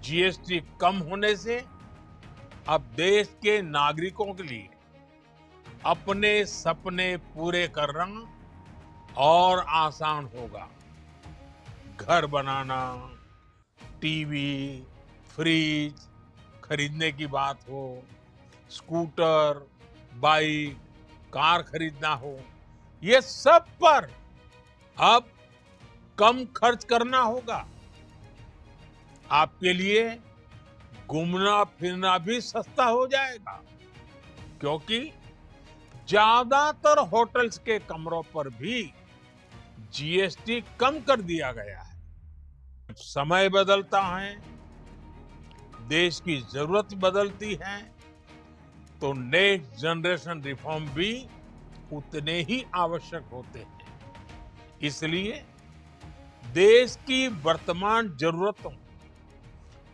GST कम होने से अब देश के नागरिकों के लिए अपने सपने पूरे करना और आसान होगा। घर बनाना, टीवी, फ्रिज खरीदने की बात हो, स्कूटर, बाइक, कार खरीदना हो, ये सब पर अब कम खर्च करना होगा। आपके लिए घूमना फिरना भी सस्ता हो जाएगा, क्योंकि ज्यादातर होटल्स के कमरों पर भी जीएसटी कम कर दिया गया है। समय बदलता है, देश की जरूरत बदलती है, तो नेक्स्ट जनरेशन रिफॉर्म भी उतने ही आवश्यक होते हैं। इसलिए देश की वर्तमान जरूरतों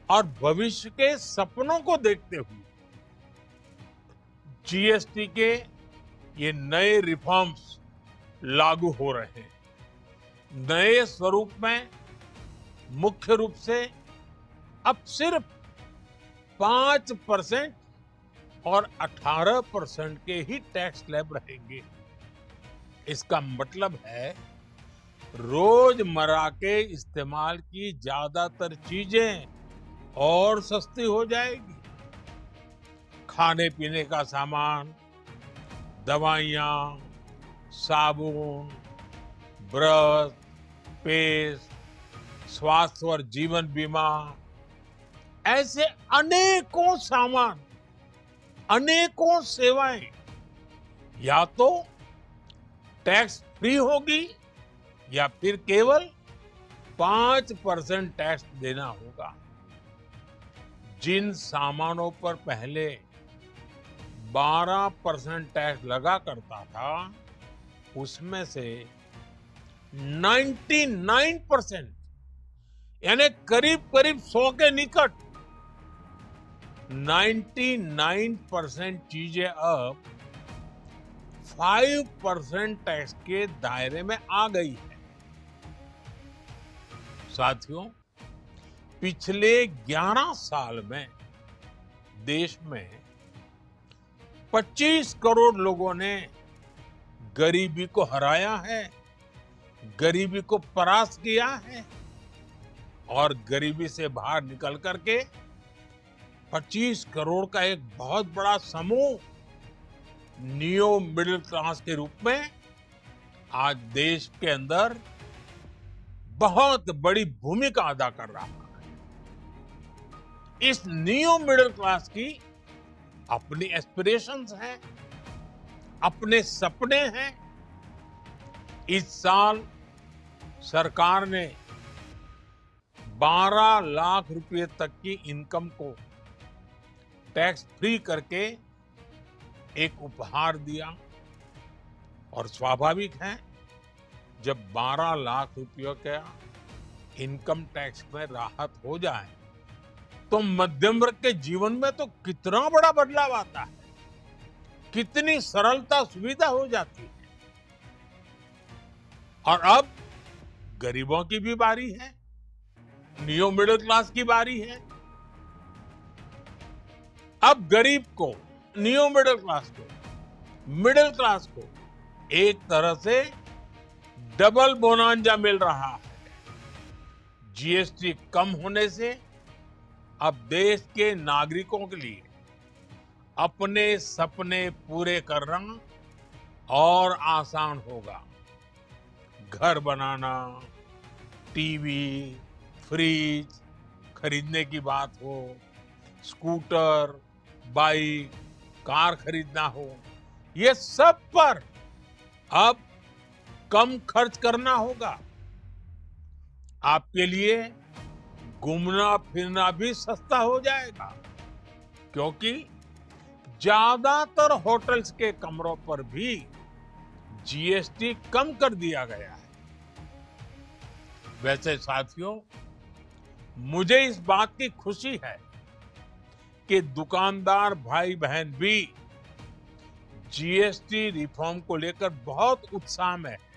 और भविष्य के सपनों को देखते हुए जीएसटी के ये नए रिफॉर्म्स लागू हो रहे हैं। नए स्वरूप में मुख्य रूप से अब सिर्फ 5% और 18% के ही टैक्स स्लैब रहेंगे। इसका मतलब है रोजमर्रा के इस्तेमाल की ज्यादातर चीजें और सस्ती हो जाएगी। खाने पीने का सामान, दवाइयाँ, साबुन, ब्रश, पेस्ट, स्वास्थ्य और जीवन बीमा, ऐसे अनेकों सामान, अनेकों सेवाएं या तो टैक्स फ्री होगी या फिर केवल 5% टैक्स देना होगा। जिन सामानों पर पहले 12% टैक्स लगा करता था, उसमें से 99% यानी करीब करीब 100 के निकट 99% चीजें अब 5% टैक्स के दायरे में आ गई है। साथियों, पिछले 11 साल में देश में 25 करोड़ लोगों ने गरीबी को हराया है, गरीबी को परास्त किया है और गरीबी से बाहर निकल करके 25 करोड़ का एक बहुत बड़ा समूह नियो मिडिल क्लास के रूप में आज देश के अंदर बहुत बड़ी भूमिका अदा कर रहा है। इस नियो मिडिल क्लास की अपनी एस्पिरेशंस हैं, अपने सपने हैं। इस साल सरकार ने 12 लाख रुपए तक की इनकम को टैक्स फ्री करके एक उपहार दिया और स्वाभाविक है, जब 12 लाख रुपयों का इनकम टैक्स में राहत हो जाए तो मध्यम वर्ग के जीवन में तो कितना बड़ा बदलाव आता है, कितनी सरलता सुविधा हो जाती है। और अब गरीबों की भी बारी है, नियो मिडिल क्लास की बारी है। अब गरीब को, नियो मिडिल क्लास को एक तरह से डबल बोनांजा मिल रहा है। जीएसटी कम होने से अब देश के नागरिकों के लिए अपने सपने पूरे करना और आसान होगा। घर बनाना, टीवी, फ्रिज खरीदने की बात हो, स्कूटर, बाइक, कार खरीदना हो, ये सब पर अब कम खर्च करना होगा। आपके लिए घूमना फिरना भी सस्ता हो जाएगा, क्योंकि ज्यादातर होटल्स के कमरों पर भी जीएसटी कम कर दिया गया है। वैसे साथियों, मुझे इस बात की खुशी है कि दुकानदार भाई बहन भी जीएसटी रिफॉर्म को लेकर बहुत उत्साह में है।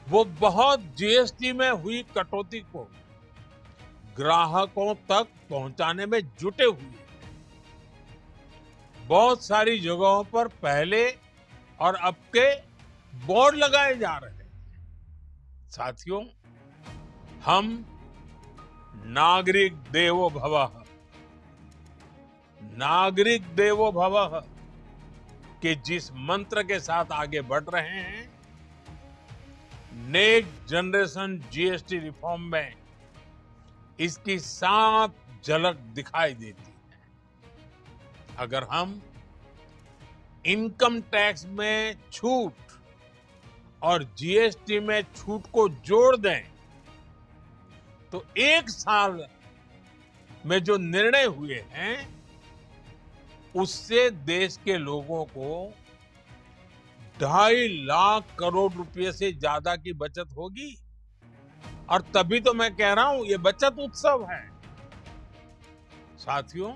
वो बहुत जीएसटी में हुई कटौती को ग्राहकों तक पहुंचाने में जुटे हुए हैं। बहुत सारी जगहों पर पहले और अब के बोर्ड लगाए जा रहे हैं। साथियों, हम नागरिक देवो भवः, नागरिक देवो भवः के जिस मंत्र के साथ आगे बढ़ रहे हैं, नेक्स्ट जनरेशन जीएसटी रिफॉर्म में इसकी साफ झलक दिखाई देती है। अगर हम इनकम टैक्स में छूट और जीएसटी में छूट को जोड़ दें, तो एक साल में जो निर्णय हुए हैं, उससे देश के लोगों को 2.5 लाख करोड़ रुपए से ज्यादा की बचत होगी। और तभी तो मैं कह रहा हूं, ये बचत उत्सव है। साथियों,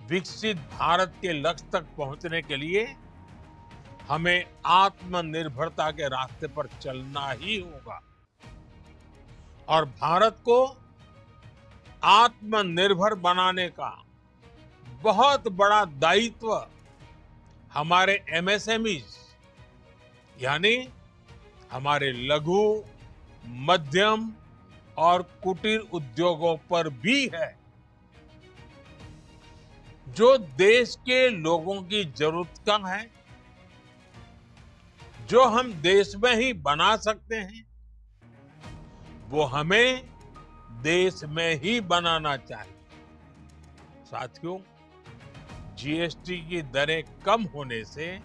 विकसित भारत के लक्ष्य तक पहुंचने के लिए हमें आत्मनिर्भरता के रास्ते पर चलना ही होगा। और भारत को आत्मनिर्भर बनाने का बहुत बड़ा दायित्व हमारे एमएसएमईज यानी हमारे लघु, मध्यम और कुटीर उद्योगों पर भी है, जो देश के लोगों की जरूरत का है, जो हम देश में ही बना सकते हैं, वो हमें देश में ही बनाना चाहिए। साथियों, जीएसटी की दरें कम होने से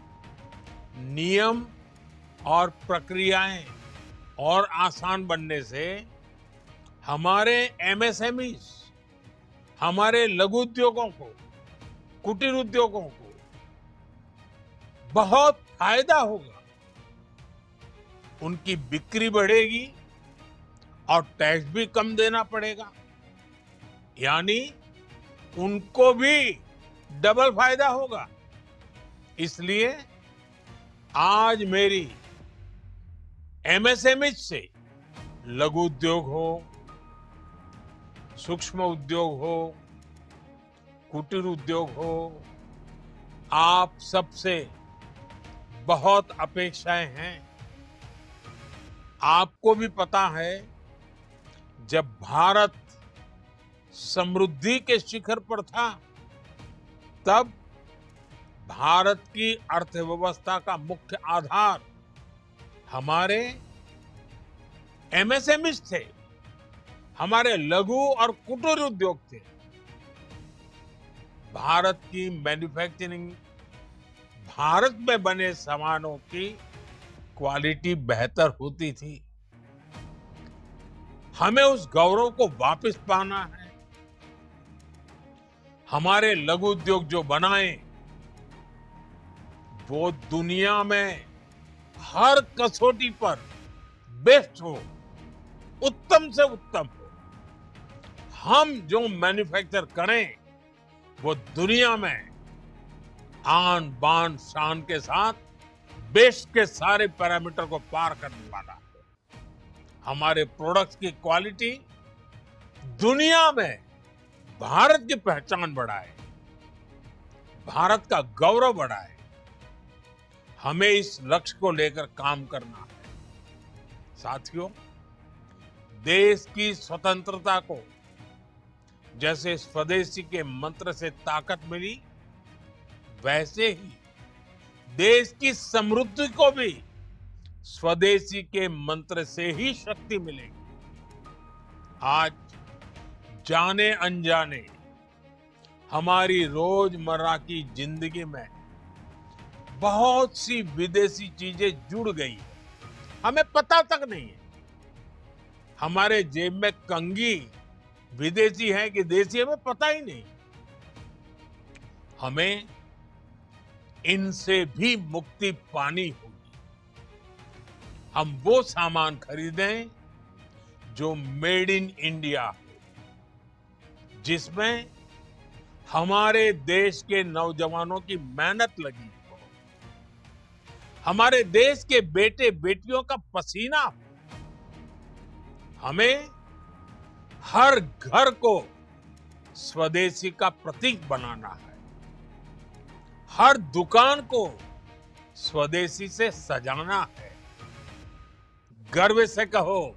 नियम और प्रक्रियाएं और आसान बनने से हमारे एमएसएमईज, हमारे लघु उद्योगों को, कुटीर उद्योगों को बहुत फायदा होगा। उनकी बिक्री बढ़ेगी और टैक्स भी कम देना पड़ेगा, यानी उनको भी डबल फायदा होगा। इसलिए आज मेरी एमएसएमई से लघु उद्योग हो, सूक्ष्म उद्योग हो, कुटीर उद्योग हो, आप सबसे बहुत अपेक्षाएं हैं। आपको भी पता है, जब भारत समृद्धि के शिखर पर था, तब भारत की अर्थव्यवस्था का मुख्य आधार हमारे एमएसएमईज थे, हमारे लघु और कुटीर उद्योग थे। भारत की मैन्युफैक्चरिंग, भारत में बने सामानों की क्वालिटी बेहतर होती थी। हमें उस गौरव को वापस पाना है। हमारे लघु उद्योग जो बनाए, वो दुनिया में हर कसौटी पर बेस्ट हो, उत्तम से उत्तम हो। हम जो मैन्युफैक्चर करें, वो दुनिया में आन बान शान के साथ बेस्ट के सारे पैरामीटर को पार करने वाला हो। हमारे प्रोडक्ट्स की क्वालिटी दुनिया में भारत की पहचान बढ़ाए, भारत का गौरव बढ़ाए। हमें इस लक्ष्य को लेकर काम करना है। साथियों, देश की स्वतंत्रता को जैसे स्वदेशी के मंत्र से ताकत मिली, वैसे ही देश की समृद्धि को भी स्वदेशी के मंत्र से ही शक्ति मिलेगी। आज जाने अनजाने हमारी रोजमर्रा की जिंदगी में बहुत सी विदेशी चीजें जुड़ गई है, हमें पता तक नहीं है। हमारे जेब में कंघी विदेशी है कि देसी, हमें पता ही नहीं। हमें इनसे भी मुक्ति पानी होगी। हम वो सामान खरीदें जो मेड इन इंडिया हो, जिसमें हमारे देश के नौजवानों की मेहनत लगी हो, हमारे देश के बेटे बेटियों का पसीना हो। हमें हर घर को स्वदेशी का प्रतीक बनाना है। हर दुकान को स्वदेशी से सजाना है। गर्व से कहो,